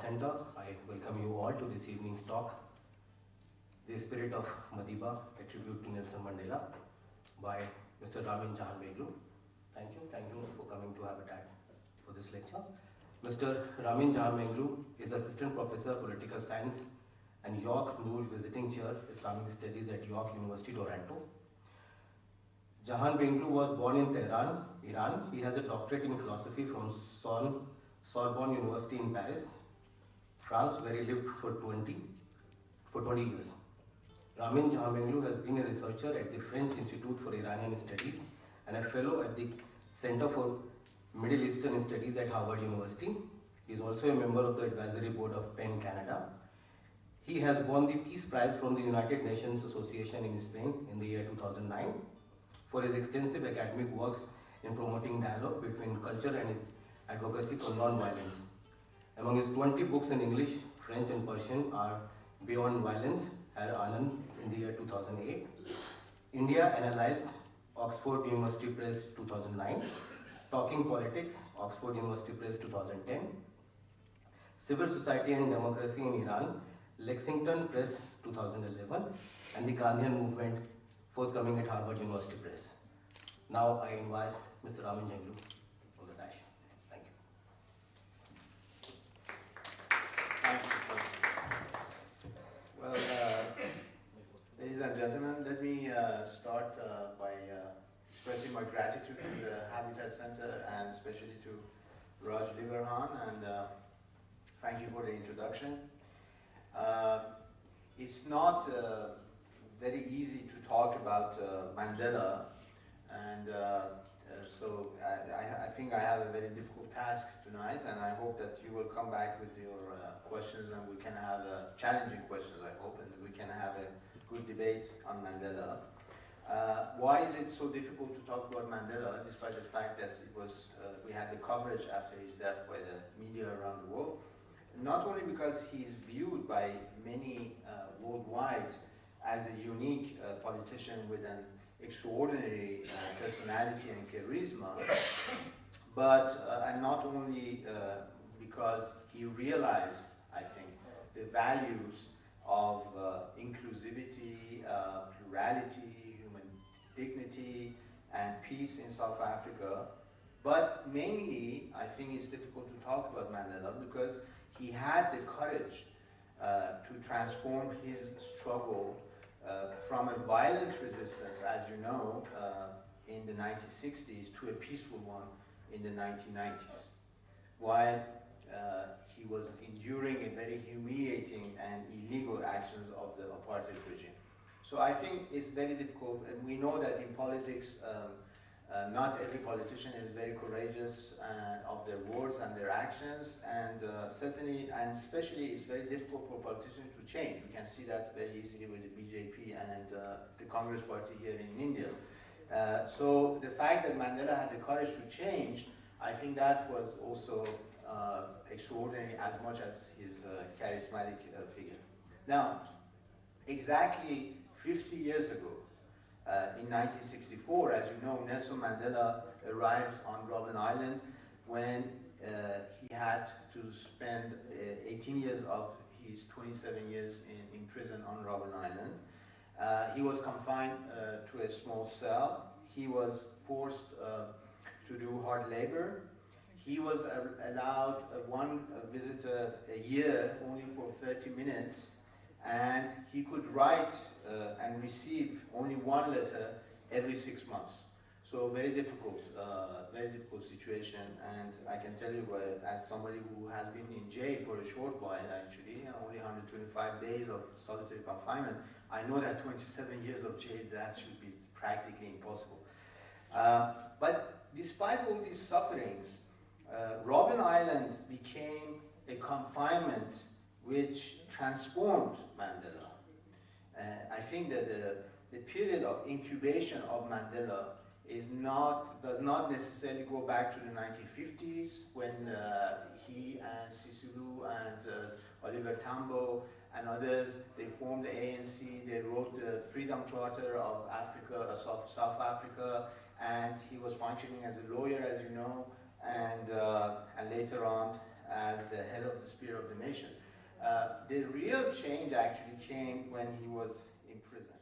Center, I welcome you all to this evening's talk, The Spirit of Madiba, a tribute to Nelson Mandela, by Mr. Ramin Jahanbegloo. Thank you for coming to Habitat for this lecture. Mr. Ramin Jahanbegloo is Assistant Professor, Political Science and York-Noor Visiting Chair, Islamic Studies at York University, Toronto. Jahanbegloo was born in Tehran, Iran. He has a doctorate in philosophy from Sorbonne University in Paris, France, where he lived for 20 years. Ramin Jahanbegloo has been a researcher at the French Institute for Iranian Studies and a fellow at the Center for Middle Eastern Studies at Harvard University. He is also a member of the advisory board of PEN Canada. He has won the Peace Prize from the United Nations Association in Spain in the year 2009 for his extensive academic works in promoting dialogue between culture and his advocacy for non-violence. Among his 20 books in English, French and Persian are Beyond Violence, Har Anand in the year 2008, India Analyzed, Oxford University Press 2009, Talking Politics, Oxford University Press 2010, Civil Society and Democracy in Iran, Lexington Press 2011, and the Gandhian Movement, forthcoming at Harvard University Press. Now I invite Mr. Ramin Jahanbegloo on the dash. Thank you. Thank you. Well, ladies and gentlemen, let me start by expressing my gratitude to the Habitat Center and especially to Raj Liverhan, and thank you for the introduction. It's not very easy to talk about Mandela, and so I think I have a very difficult task tonight, and I hope that you will come back with your questions and we can have challenging questions, I hope, and we can have a good debate on Mandela. Why is it so difficult to talk about Mandela, despite the fact that it was we had the coverage after his death by the media around the world? Not only because he's viewed by many worldwide as a unique politician with an extraordinary personality and charisma, but and not only because he realized, I think, the values of inclusivity, plurality, human dignity, and peace in South Africa, but mainly, I think it's difficult to talk about Mandela because he had the courage to transform his struggle from a violent resistance, as you know, in the 1960s to a peaceful one in the 1990s, while he was enduring a very humiliating and illegal actions of the apartheid regime. So I think it's very difficult, and we know that in politics, not every politician is very courageous of their words and their actions, and certainly and especially it's very difficult for politicians to change. We can see that very easily with the BJP and the Congress Party here in India. So the fact that Mandela had the courage to change, I think that was also extraordinary as much as his charismatic figure. Now, exactly 50 years ago, in 1964, as you know, Nelson Mandela arrived on Robben Island when he had to spend 18 years of his 27 years in prison on Robben Island. He was confined to a small cell. He was forced to do hard labor. He was allowed one visitor a year, only for 30 minutes, and he could write and receive only one letter every 6 months. So very difficult situation. And I can tell you, as somebody who has been in jail for a short while, actually, only 125 days of solitary confinement, I know that 27 years of jail, that should be practically impossible. But despite all these sufferings, Robben Island became a confinement which transformed Mandela. I think that the period of incubation of Mandela does not necessarily go back to the 1950s when he and Sisulu and Oliver Tambo and others, they formed the ANC, they wrote the Freedom Charter of Africa, South Africa, and he was functioning as a lawyer, as you know, and later on as the head of the spear of the nation. The real change actually came when he was in prison.